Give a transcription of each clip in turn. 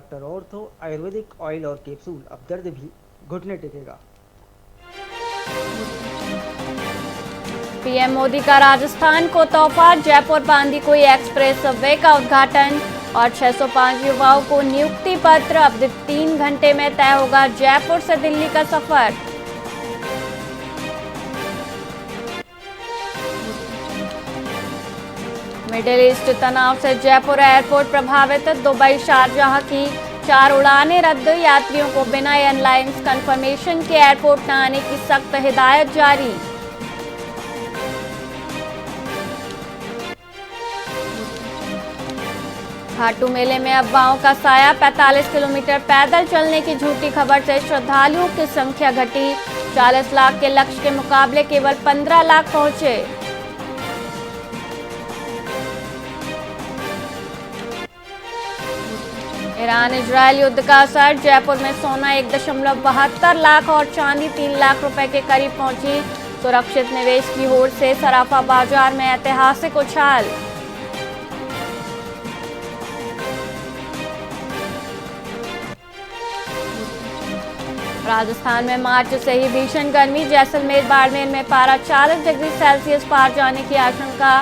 Doctor ortho Ayurvedic oil और capsule, अब दर्द भी घुटने टेकेगा। पीएम मोदी का राजस्थान को तोहफा, जयपुर बांदीकुई एक्सप्रेस वे का उद्घाटन और 605 युवाओं को नियुक्ति पत्र। अब 3 घंटे में तय होगा जयपुर से दिल्ली का सफर। मिडिल ईस्ट तनाव से जयपुर एयरपोर्ट प्रभावित, दुबई शारजाह की 4 उड़ानें रद्द, यात्रियों को बिना एयरलाइंस कंफर्मेशन के एयरपोर्ट न आने की सख्त हिदायत जारी। खाटू मेले में अफवाहों का साया, 45 किलोमीटर पैदल चलने की झूठी खबर से श्रद्धालुओं की संख्या घटी, 40 लाख के लक्ष्य के मुकाबले केवल 15 लाख पहुंचे। ईरान इजरायल युद्ध का असर, जयपुर में सोना 1.72 लाख और चांदी 3 लाख रुपए के करीब पहुंची, सुरक्षित निवेश की होड़ से सराफा बाजार में ऐतिहासिक उछाल। राजस्थान में मार्च से ही भीषण गर्मी, जैसलमेर बाड़मेर में पारा 40 डिग्री सेल्सियस पार जाने की आशंका,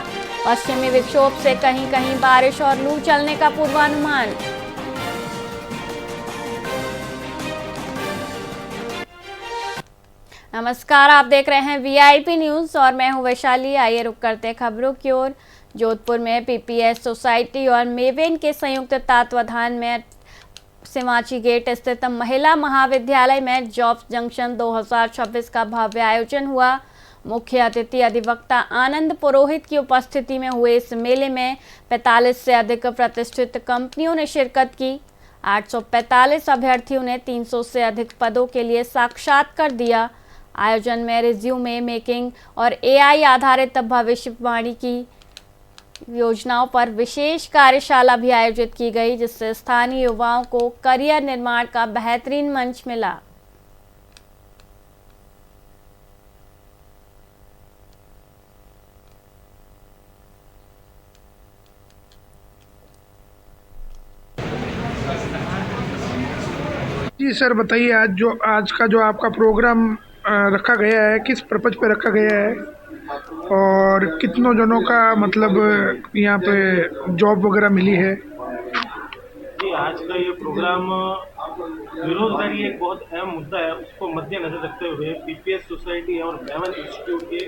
पश्चिमी विक्षोभ से कहीं कहीं बारिश और लू चलने का पूर्वानुमान। नमस्कार, आप देख रहे हैं वीआईपी न्यूज और मैं हूं वैशाली। आइए रुक करते खबरों की ओर। जोधपुर में पीपीएस सोसाइटी और मेवेन के संयुक्त तत्वाधान में सिमाची गेट स्थित महिला महाविद्यालय में जॉब्स जंक्शन 2026 का भव्य आयोजन हुआ। मुख्य अतिथि अधिवक्ता आनंद पुरोहित की उपस्थिति में हुए इस मेले में 45 से अधिक प्रतिष्ठित कंपनियों ने शिरकत की। 845 अभ्यर्थियों ने 300 से अधिक पदों के लिए साक्षात्कार दिया। आयोजन में रिज्यूमे मेकिंग और एआई आधारित भविष्यवाणी की योजनाओं पर विशेष कार्यशाला भी आयोजित की गई, जिससे स्थानीय युवाओं को करियर निर्माण का बेहतरीन मंच मिला। जी सर, बताइए आज का जो आपका प्रोग्राम रखा गया है, किस पर्पज पे रखा गया है और कितनों जनों का मतलब यहाँ पे जॉब वगैरह मिली है? जी, आज का ये प्रोग्राम बेरोजगारी एक बहुत अहम मुद्दा है, उसको मद्देनजर रखते हुए पीपीएस सोसाइटी और मेवन इंस्टीट्यूट के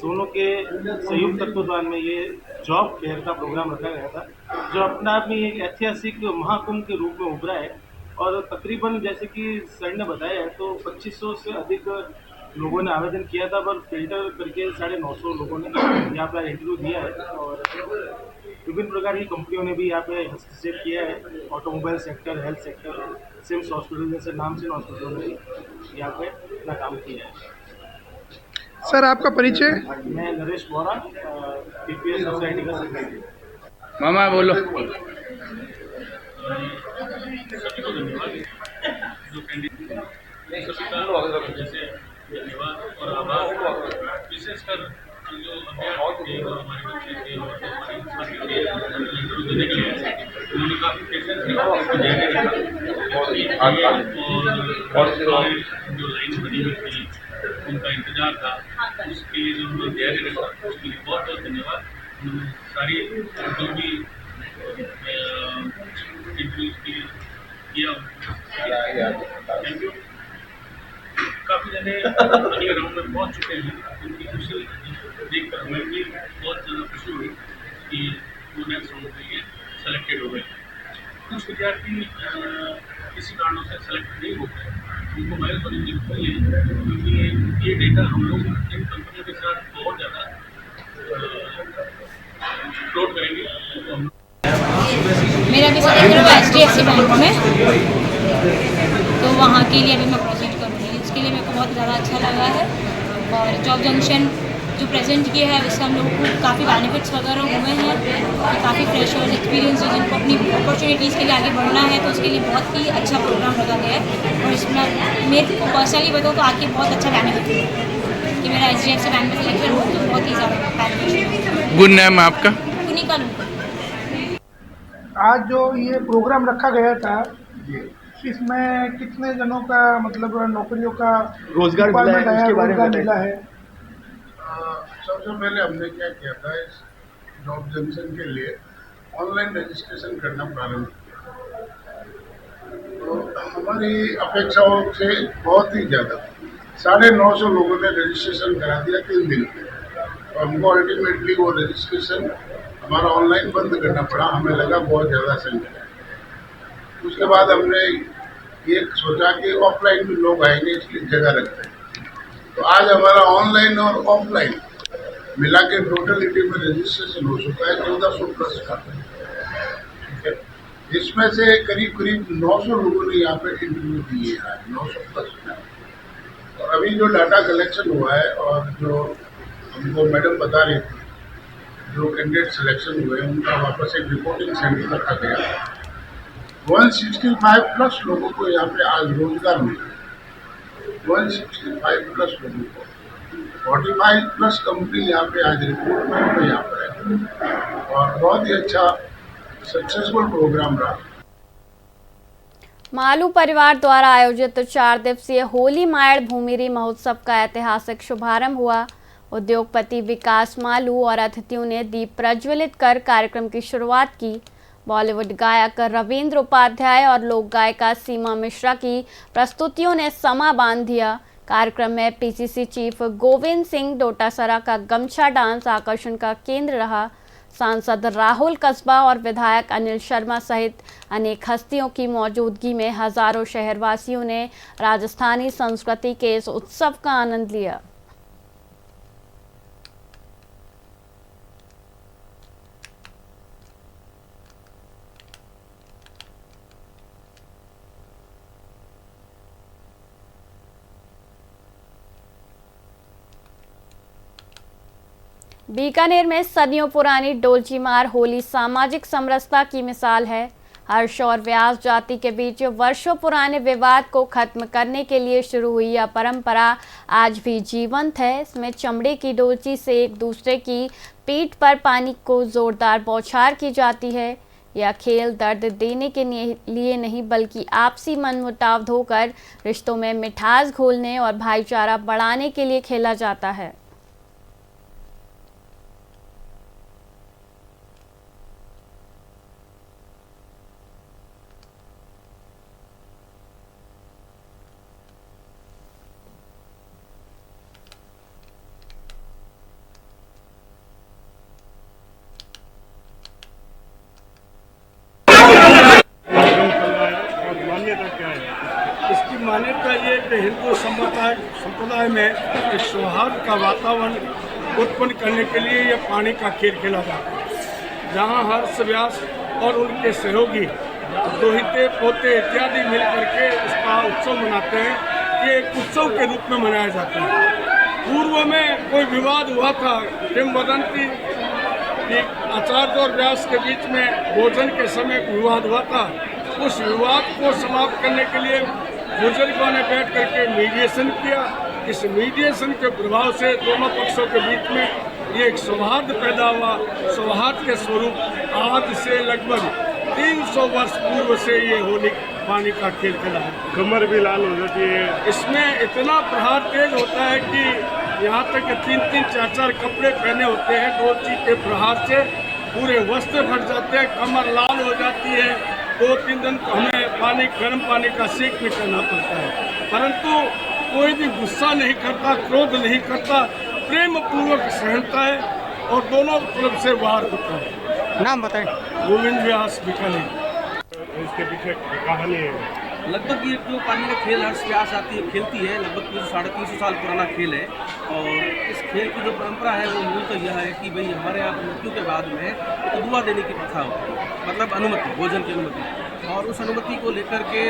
दोनों के संयुक्त तत्वाधान में ये जॉब फेयर का प्रोग्राम रखा गया था, जो अपने आप में एक ऐतिहासिक महाकुंभ के रूप में उभरा है। और तकरीबन जैसे कि सर ने बताया है तो 2500 से अधिक लोगों ने आवेदन किया था, पर फिल्टर करके 950 लोगों ने यहाँ पर इंटरव्यू दिया है। और विभिन्न प्रकार की कंपनियों ने भी यहाँ पे हस्तक्षेप किया है। Automobile sector, health sector, SIMS hospital जैसे नामचीन हॉस्पिटलों ने भी यहाँ पे अपना काम किया है। सर, आपका परिचय? मैं नरेश बोरा, पीपीएस सोसाइटी का सेक्रेटरी। मामा बोलो। सभी को धन्यवाद। जो कैंडिडेट सभी का जैसे धन्यवाद और आभार, विशेषकर जो अभ्यर्थी थे और हमारे बच्चे थे और हमारी छात्र थे इंटरव्यू देने के लिए उन्होंने काफ़ी पेशेंस और जो लाइन बनी हुई थी उनका इंतजार था, उसके लिए जो उन्होंने धैर्य रखा उसके लिए बहुत बहुत धन्यवाद। उन्होंने सारी जो भी इंटरव्यूज किया, थैंक यू। काफ़ी जने अगले राउंड में पहुंच चुके हैं, उनकी खुशी देखकर हमें भी बहुत ज़्यादा खुशी हुई कि वो नेक्स्ट राउंड के लिए सेलेक्टेड हो गए। कुछ विद्यार्थी किसी कारणों से सेलेक्ट नहीं हो गए, उनको मायूस होने की जरूरत नहीं है, क्योंकि ये डेटा हम लोग इन कंपनियों के साथ बहुत ज़्यादा एक्सप्लोर करेंगे। मेरा भी सेलेक्टेड हुआ HDFC बैंक में, तो वहाँ के लिए अभी मैं प्रोसीड करूँगी। इसके लिए मेरे को बहुत ज़्यादा अच्छा लगा है। और जॉब जंक्शन जो प्रेजेंट किया है उससे हम लोगों को काफ़ी बेनिफिट्स वगैरह हुए हैं। काफ़ी फ्रेशर्स एक्सपीरियंस जिनको अपनी अपॉर्चुनिटीज़ के लिए आगे बढ़ना है, तो उसके लिए बहुत ही अच्छा प्रोग्राम रखा गया है। और इसमें मेरे को पर्सनली बताऊँ तो आके बहुत अच्छा बेनिफिट हुआ कि मेरा HDFC बैंक में सिलेक्शन हुआ, तो बहुत ही ज़्यादा बेनिफिट। गुड नेम आपका? उन्हीं का लूँ। आज जो ये प्रोग्राम रखा गया था, इसमें कितने जनों का मतलब नौकरियों का रोजगार मिला है, उसके बारे में रोजगार बताइए। मिला है? सबसे पहले हमने क्या किया था, इस जॉब जंक्शन के लिए ऑनलाइन रजिस्ट्रेशन करना प्रारंभ किया। तो हमारी अपेक्षाओं से बहुत ही ज़्यादा 950 लोगों ने रजिस्ट्रेशन करा दिया 3 दिन में। तो हमको अल्टीमेटली वो रजिस्ट्रेशन हमारा ऑनलाइन बंद करना पड़ा, हमें लगा बहुत ज़्यादा संख्या है। उसके बाद हमने ये सोचा कि ऑफलाइन भी लोग आएंगे, इसलिए जगह रखते हैं। तो आज हमारा ऑनलाइन और ऑफलाइन मिला के टोटलिटी में रजिस्ट्रेशन हो चुका है 1400+ का। ठीक है, इसमें से करीब 900 लोगों ने यहाँ पे इंटरव्यू दिए हैं, 900+ में। और अभी जो डाटा कलेक्शन हुआ है और जो हमको मैडम बता रही थी, जो कैंडिडेट सिलेक्शन हुए उनका वापस एक रिपोर्टिंग सेंटर रखा गया। 165+ लोगों को यहाँ पे आज रोजगार मिला, 165+ लोगों को। 45+ कंपनी यहाँ पे आज रिक्रूटमेंट में यहाँ पर है और बहुत ही अच्छा सक्सेसफुल प्रोग्राम रहा। मालू परिवार द्वारा आयोजित 4 दिवसीय होली मायड़ भूमिरी महोत्सव का ऐतिहासिक शुभारंभ हुआ। उद्योगपति विकास मालू और अतिथियों ने दीप प्रज्वलित कर कार्यक्रम की शुरुआत की। बॉलीवुड गायक रविंद्र उपाध्याय और लोक गायिका सीमा मिश्रा की प्रस्तुतियों ने समा बांध दिया। कार्यक्रम में पीसीसी चीफ गोविंद सिंह डोटासरा का गमछा डांस आकर्षण का केंद्र रहा। सांसद राहुल कस्बा और विधायक अनिल शर्मा सहित अनेक हस्तियों की मौजूदगी में हजारों शहरवासियों ने राजस्थानी संस्कृति के इस उत्सव का आनंद लिया। बीकानेर में सदियों पुरानी डोलची मार होली सामाजिक समरसता की मिसाल है। हर्ष और व्यास जाति के बीच वर्षों पुराने विवाद को खत्म करने के लिए शुरू हुई यह परंपरा आज भी जीवंत है। इसमें चमड़े की डोलची से एक दूसरे की पीठ पर पानी को जोरदार बौछार की जाती है। यह खेल दर्द देने के लिए नहीं बल्कि आपसी मनमुटाव धोकर रिश्तों में मिठास घोलने और भाईचारा बढ़ाने के लिए खेला जाता है। इसकी मान्यता ये कि हिंदू संप्रदाय में एक सौहार्द का वातावरण उत्पन्न करने के लिए ये पानी का खेल खेला जाता है, जहाँ हर्ष व्यास और उनके सहयोगी दोहिते पोते इत्यादि मिल करके इसका उत्सव मनाते हैं। ये एक उत्सव के रूप में मनाया जाता है। पूर्व में कोई विवाद हुआ था, किंवदंती कि आचार्य और व्यास के बीच में भोजन के समय विवाद हुआ था। उस विवाद को समाप्त करने के लिए बुजुर्गों ने बैठ करके मीडिएशन किया। इस मीडिएशन के प्रभाव से दोनों पक्षों के बीच में ये एक सौहार्द पैदा हुआ। सौहार्द के स्वरूप आज से लगभग 300 वर्ष पूर्व से ये होली पानी का खेल खेला है। कमर भी लाल हो जाती है। इसमें इतना प्रहार तेज होता है कि यहाँ तक 3-3, 4-4 कपड़े पहने होते हैं। डोलची के प्रहार से पूरे वस्त्र फट जाते हैं, कमर लाल हो जाती है। 2-3 दिन हमें गर्म पानी का सेक भी करना पड़ता है, परंतु कोई भी गुस्सा नहीं करता, क्रोध नहीं करता, प्रेम पूर्वक सहनता है और दोनों तरफ से वार होता है। नाम बताएं। गोविंद व्यास बीकानेर। इसके पीछे कहानी है। लगभग ये जो पानी का खेल हर्ष व्यास आती है खेलती है, लगभग 350 साल पुराना खेल है। और इस खेल की जो परंपरा है वो मूल तो यह है कि भाई हमारे यहाँ मृत्यु के बाद में तो दुआ देने की प्रथा होती है, मतलब अनुमति, भोजन की अनुमति। और उस अनुमति को लेकर के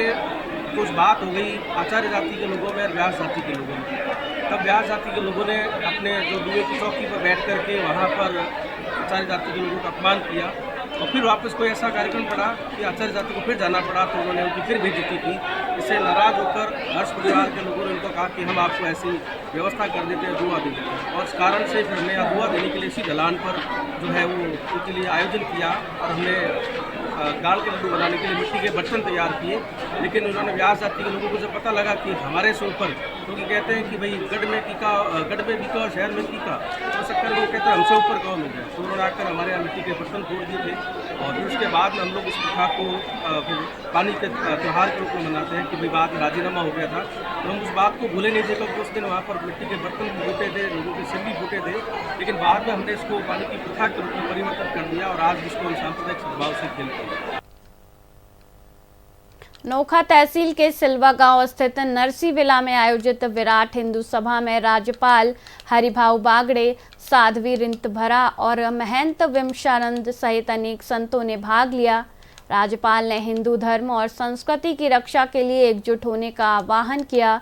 कुछ बात हो गई आचार्य जाति के लोगों में और व्यास जाति के लोगों में। तब व्यास जाति के लोगों ने अपने जो दुए की चौकी पर बैठ करके वहाँ पर आचार्य जाति के लोगों का अपमान किया और फिर वापस कोई ऐसा कार्यक्रम पड़ा कि आचार्य जाति को फिर जाना पड़ा, तो उन्होंने उनकी फिर बेइज्जती की। इससे नाराज होकर हर्ष परिवार के लोगों ने उनको कहा कि हम आपको ऐसी व्यवस्था कर देते हैं, दुआ दे देते हैं। और इस कारण से फिर हमने दुआ देने के लिए इसी ढलान पर जो है वो उनके लिए आयोजन किया और हमने गाड़ के लड्डू बनाने के लिए मिट्टी के बर्तन तैयार किए, लेकिन उन्होंने ब्याह शादी के लोगों को जब पता लगा कि हमारे से ऊपर, क्योंकि कहते हैं कि भाई गढ़ में बिका और शहर में टीका, तो शक्कर लोग कहते हैं हमसे ऊपर कौन मिल जाए, तो उन्होंने आकर हमारे यहाँ मिट्टी के बर्तन फोड़ दिए थे। और फिर उसके बाद में हम लोग इस प्रथा को फिर पानी के त्यौहार के रूप में मनाते हैं कि भाई बाद में राजीनामा हो गया था, तो हम उस बात को भूले नहीं थे, क्योंकि उस दिन वहाँ पर मिट्टी के बर्तन भी फूटे थे, लोगों के सिर भी फूटे थे, लेकिन बाद में हमने इसको पानी की प्रथा के रूप में परिवर्तन कर दिया और आज इसको हम सांप्रदायिक सद्भाव से खेलते हैं। नोखा तहसील के सिलवा गांव स्थित नरसीविला में आयोजित विराट हिंदू सभा में राज्यपाल हरिभाऊ बागड़े, साध्वी रिंतभरा और महंत विमशानंद सहित अनेक संतों ने भाग लिया। राज्यपाल ने हिंदू धर्म और संस्कृति की रक्षा के लिए एकजुट होने का आह्वान किया।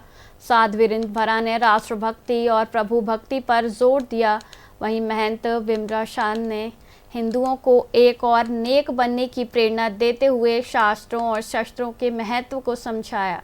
साध्वी रिंतभरा ने राष्ट्रभक्ति और प्रभु भक्ति पर जोर दिया। वहीं महंत विमशानंद ने हिंदुओं को एक और नेक बनने की प्रेरणा देते हुए शास्त्रों और शस्त्रों के महत्व को समझाया।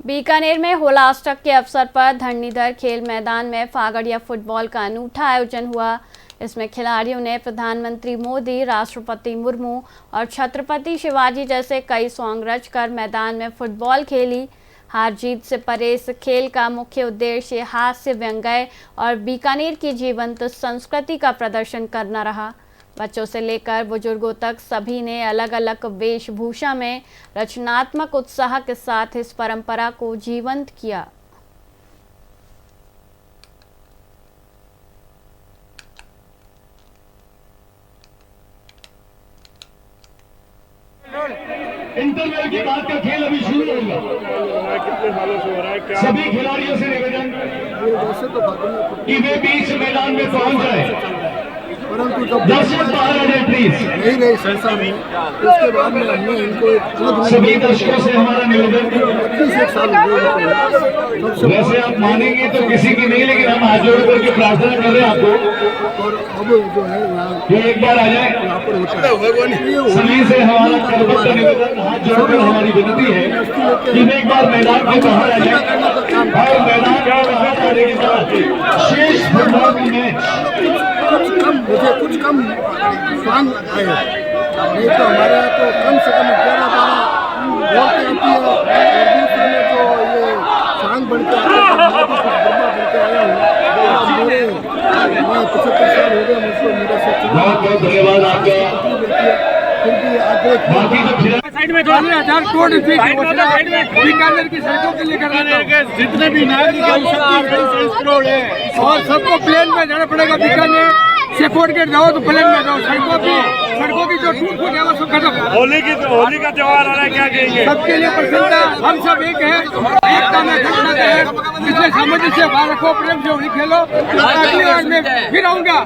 बीकानेर में होलाष्टक के अवसर पर धरणीधर खेल मैदान में फागड़िया फुटबॉल का अनूठा आयोजन हुआ। इसमें खिलाड़ियों ने प्रधानमंत्री मोदी, राष्ट्रपति मुर्मू और छत्रपति शिवाजी जैसे कई सॉन्ग रचकर मैदान में फुटबॉल खेली। हार जीत से परे इस खेल का मुख्य उद्देश्य हास्य, व्यंग्य और बीकानेर की जीवंत संस्कृति का प्रदर्शन करना रहा। बच्चों से लेकर बुजुर्गों तक सभी ने अलग अलग वेशभूषा में रचनात्मक उत्साह के साथ इस परंपरा को जीवंत किया। इंटरवल के बाद का खेल अभी शुरू होगा। कितने सालों से हो रहा है क्या? सभी खिलाड़ियों से निवेदन कि वे बीच मैदान में पहुंच जाए। परंतु जब नहीं रही संसार में उसके बाद में हमने इनको सभी दर्शकों से हमारा निवेदन 25 साल वैसे आप मानेंगे तो किसी की नहीं, लेकिन हम हाथ जोड़ करके प्रार्थना कर रहे हैं आपको। और अब जो है यहाँ एक बार आ जाए यहाँ पर होता है सभी से हमारा करबद्ध निवेदन, हाथ जोड़कर हमारी विनती है कि एक बार मैदान में बाहर आ जाए और मैदान में बाहर आने के बाद शेष फुटबॉल में कुछ कम स्वांग आए, नहीं तो हमारे यहाँ तो कम से कम 11-12 औरतें आती है और दूसरे में तो ये स्वांग बन के आते हैं। मैं भी कुछ बर्मा बन के आया हूँ, मैं 75 साल हो गए मुझको, मेरे से बहुत बहुत धन्यवाद आपका। फिर भी आप साइड में 2000 करोड़ बीकानेर की सड़कों के लिए करना है, जितने भी नागरिक करोड़ है और सबको प्लेन में जाना पड़ेगा। बीकानेर से फोर्ट गेट जाओ तो प्लेन में जाओ, सड़कों की जो टूट फूट है वो सब खत्म। होली का त्योहार आ रहा है, क्या कहेंगे? सबके लिए प्रसन्नता, हम सब एक है, एकता में एकता है, इसलिए सामंजस्य से बाहर रखो, प्रेम से होली खेलो। अगली बार मैं फिर आऊंगा।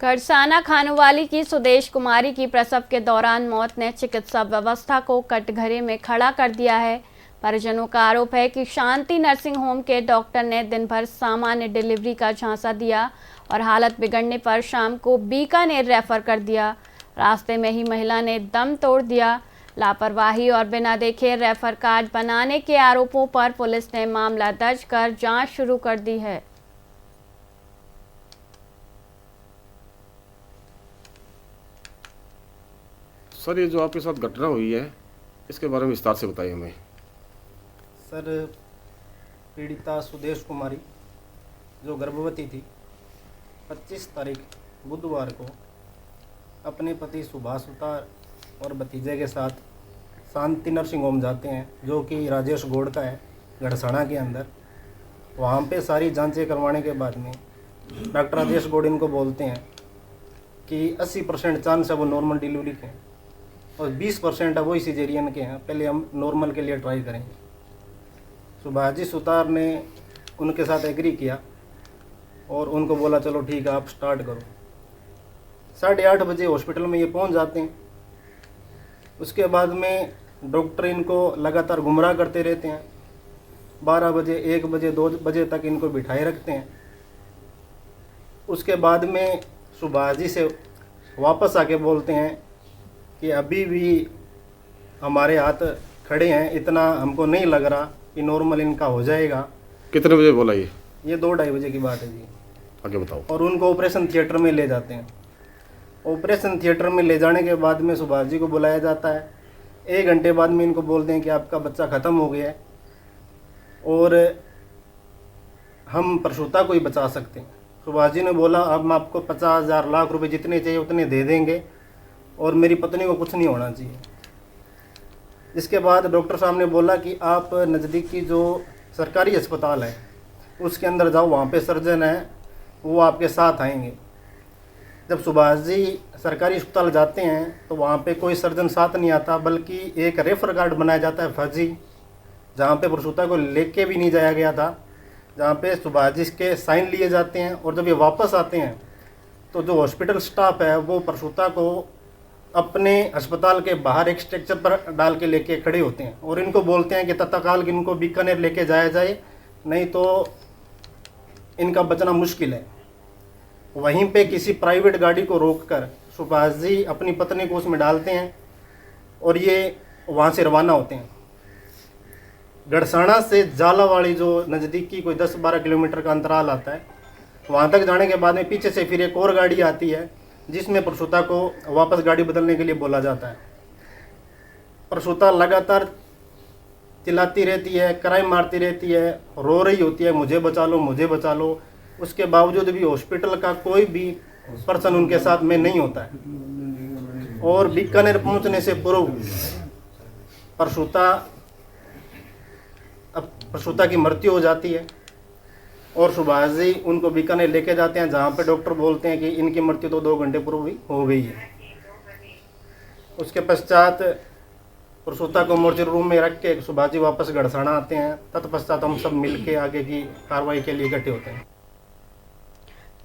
घड़साना खानोवाली की सुदेश कुमारी की प्रसव के दौरान मौत ने चिकित्सा व्यवस्था को कटघरे में खड़ा कर दिया है। परिजनों का आरोप है कि शांति नर्सिंग होम के डॉक्टर ने दिन भर सामान्य डिलीवरी का झांसा दिया और हालत बिगड़ने पर शाम को बीकानेर रेफर कर दिया। रास्ते में ही महिला ने दम तोड़ दिया। लापरवाही और बिना देखे रेफर कार्ड बनाने के आरोपों पर पुलिस ने मामला दर्ज कर जांच शुरू कर दी है। सर, ये जो आपके साथ घटना हुई है इसके बारे में विस्तार से बताइए हमें। सर, पीड़िता सुदेश कुमारी जो गर्भवती थी 25 तारीख बुधवार को अपने पति सुभाष सुतार और भतीजे के साथ शांति नर्सिंग होम जाते हैं, जो कि राजेश गौड़ का है, घड़साना के अंदर। वहाँ पे सारी जांचें करवाने के बाद में डॉक्टर राजेश गौड़ इनको बोलते हैं कि 80% चांस है वो नॉर्मल डिलीवरी के हैं और 20% है वो सिजेरियन के हैं, पहले हम नॉर्मल के लिए ट्राई करेंगे। सुभाष जी सुतार ने उनके साथ एग्री किया और उनको बोला चलो ठीक है आप स्टार्ट करो। 8:30 बजे हॉस्पिटल में ये पहुंच जाते हैं। उसके बाद में डॉक्टर इनको लगातार गुमराह करते रहते हैं। 12 बजे, 1 बजे, 2 बजे तक इनको बिठाए रखते हैं। उसके बाद में सुभाष जी से वापस आके बोलते हैं कि अभी भी हमारे हाथ खड़े हैं, इतना हमको नहीं लग रहा कि नॉर्मल इनका हो जाएगा। कितने बजे बोला ये 2-2:30 बजे की बात है जी। आगे बताओ। और उनको ऑपरेशन थिएटर में ले जाते हैं। ऑपरेशन थिएटर में ले जाने के बाद में सुभाष जी को बुलाया जाता है। 1 घंटे बाद में इनको बोलते हैं कि आपका बच्चा ख़त्म हो गया है और हम प्रसूता को ही बचा सकते हैं। सुभाष जी ने बोला अब आपको 50,000 लाख रुपए जितने चाहिए उतने दे देंगे और मेरी पत्नी को कुछ नहीं होना चाहिए। इसके बाद डॉक्टर साहब ने बोला कि आप नज़दीकी जो सरकारी अस्पताल है उसके अंदर जाओ, वहाँ पे सर्जन है वो आपके साथ आएंगे। जब सुभाष जी सरकारी अस्पताल जाते हैं तो वहाँ पे कोई सर्जन साथ नहीं आता, बल्कि एक रेफर कार्ड बनाया जाता है फर्जी, जहाँ पे प्रसूता को लेके भी नहीं जाया गया था, जहाँ पे सुभाष जी के साइन लिए जाते हैं। और जब ये वापस आते हैं तो जो हॉस्पिटल स्टाफ है वो प्रसूता को अपने अस्पताल के बाहर एक स्ट्रक्चर पर डाल के लेके खड़े होते हैं और इनको बोलते हैं कि तत्काल इनको बीकानेर लेके जाया जाए, नहीं तो इनका बचना मुश्किल है। वहीं पे किसी प्राइवेट गाड़ी को रोककर सुभाष जी अपनी पत्नी को उसमें डालते हैं और ये वहाँ से रवाना होते हैं। गड़साना से झालावाड़ी जो नज़दीकी कोई 10-12 किलोमीटर का अंतराल आता है, वहाँ तक जाने के बाद में पीछे से फिर एक और गाड़ी आती है जिसमें प्रसूता को वापस गाड़ी बदलने के लिए बोला जाता है। प्रसूता लगातार चिल्लाती रहती है, कराई मारती रहती है, रो रही होती है, मुझे बचा लो, मुझे बचा लो। उसके बावजूद भी हॉस्पिटल का कोई भी पर्सन उनके साथ में नहीं होता है। और बीकानेर पहुंचने से पूर्व प्रसूता की मृत्यु हो जाती है और सुभाष जी उनको बीकानेर लेके जाते हैं, जहाँ पे डॉक्टर बोलते हैं कि इनकी मृत्यु तो 2 घंटे पूर्व ही हो गई है। उसके पश्चात प्रसूता को मोर्चरी रूम में रख के सुभाष जी वापस गड़साना आते हैं। तत्पश्चात हम सब मिलके आगे की कार्रवाई के लिए इकट्ठे होते हैं।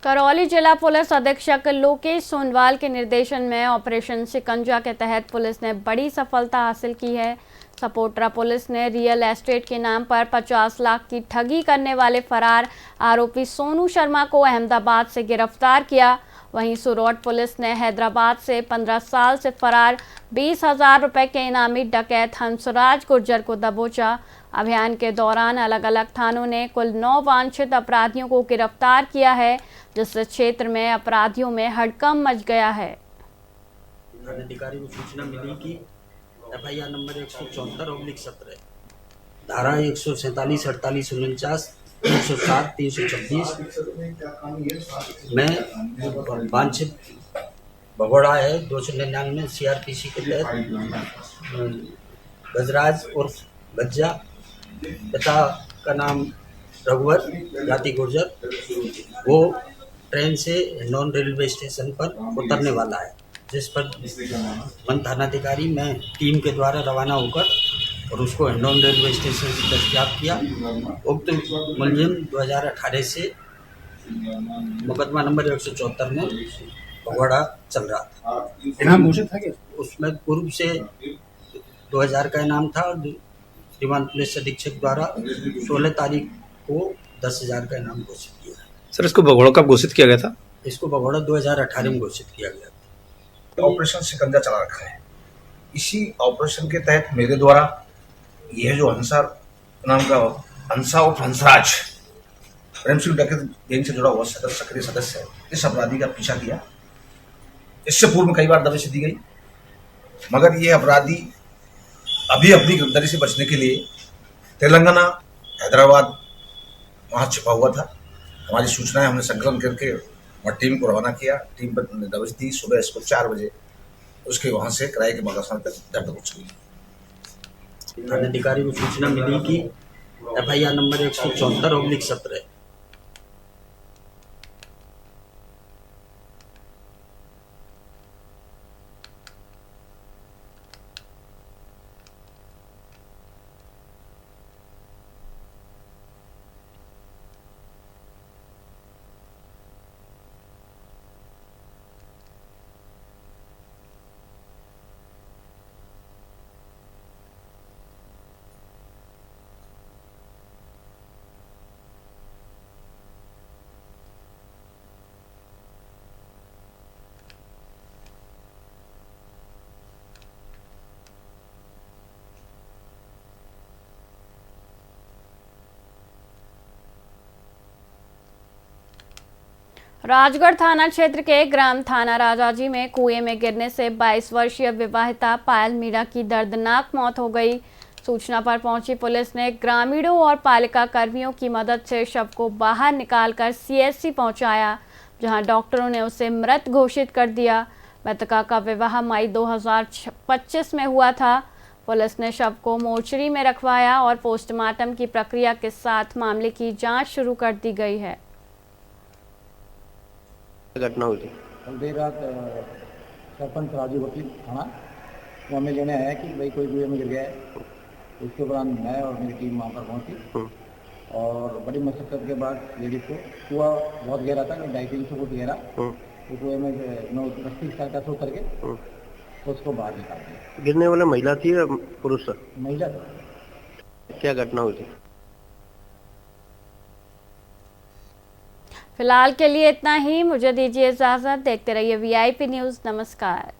करौली जिला पुलिस अधीक्षक लोकेश सोनवाल के निर्देशन में ऑपरेशन शिकंजा के तहत पुलिस ने बड़ी सफलता हासिल की है। सपोट्रा पुलिस ने रियल एस्टेट के नाम पर 50 लाख की ठगी करने वाले फरार आरोपी सोनू शर्मा को अहमदाबाद से गिरफ्तार किया। वहीं सूरत पुलिस ने हैदराबाद से 15 साल से फरार 20,000 रुपए के इनामी डकैत हंसराज गुर्जर को दबोचा। अभियान के दौरान अलग अलग थानों ने कुल 9 वांछित अपराधियों को गिरफ्तार किया है, जिससे क्षेत्र में अपराधियों में हड़कंप मच गया है। अधिकारी को सूचना मिली कि FIR नंबर 174/17 धारा 147, 48, 49, 307, 326 में वांछित भगोड़ा है 299 CRPC के तहत गजराज उर्फ गज्जा, पिता का नाम रघुवर जाति गुर्जर, वो ट्रेन से हिंडौन रेलवे स्टेशन पर उतरने वाला है, जिस पर वन थानाधिकारी मैं टीम के द्वारा रवाना होकर और उसको हिंडौन रेलवे स्टेशन से दस्तयाब किया। उक्त मुलजिम 2018 से मुकदमा नंबर 174 में भगोड़ा चल रहा था। इनाम घोषित था क्या? उसमें पूर्व से 2000 का इनाम था और श्रीमान पुलिस अधीक्षक द्वारा 16 तारीख को 10,000 का इनाम घोषित किया है। सर, इसको भगोड़ा कब घोषित किया गया था? इसको भगोड़ा 2018 में घोषित किया गया था। ऑपरेशन शिकंजा चला रखा है। इसी ऑपरेशन के तहत मेरे द्वारा यह जो हंसा नाम का हंसा और हंसराज प्रेमसिंह डकैत गैंग से जुड़ा हुआ सक्रिय सदस्य है, इस अपराधी का पीछा किया। इससे पूर्व में कई बार दबिश दी गई, मगर ये अपराधी अभी अपनी गिरफ्तारी से बचने के लिए तेलंगाना, हैदराबाद वहाँ छिपा हुआ था। हमारी सूचनाएं हमने संकलन करके और टीम को रवाना किया। टीम पर दबिश दी। सुबह इसको 4 बजे उसके वहाँ से किराए के मकान तक दर्द पहुँच गई। अधिकारी को सूचना मिली कि FIR नंबर 174/17 राजगढ़ थाना क्षेत्र के ग्राम थाना राजाजी में कुएं में गिरने से 22 वर्षीय विवाहिता पायल मीणा की दर्दनाक मौत हो गई। सूचना पर पहुंची पुलिस ने ग्रामीणों और पालिका कर्मियों की मदद से शव को बाहर निकालकर CHC पहुंचाया, जहां डॉक्टरों ने उसे मृत घोषित कर दिया। मृतका का विवाह मई 2025 में हुआ था। पुलिस ने शव को मोर्चरी में रखवाया और पोस्टमार्टम की प्रक्रिया के साथ मामले की जाँच शुरू कर दी गई है। घटना हुई थी कल देर रात सरपंच राजू वकील थाना वो हमें लेने आया कि भाई कोई कुएं में गिर गया है। उसके बाद मैं और मेरी टीम वहाँ पर पहुँची और बड़ी मशक्कत के बाद लेडीज को कुआ बहुत गहरा था, 250 फुट गहरा, तो कुएं में 9-10 साल का सोच करके उसको बाहर निकाल दिया। गिरने वाला महिला थी या पुरुष? महिला। क्या घटना हुई थी? फिलहाल के लिए इतना ही। मुझे दीजिए इजाजत। देखते रहिए VIP न्यूज़। नमस्कार।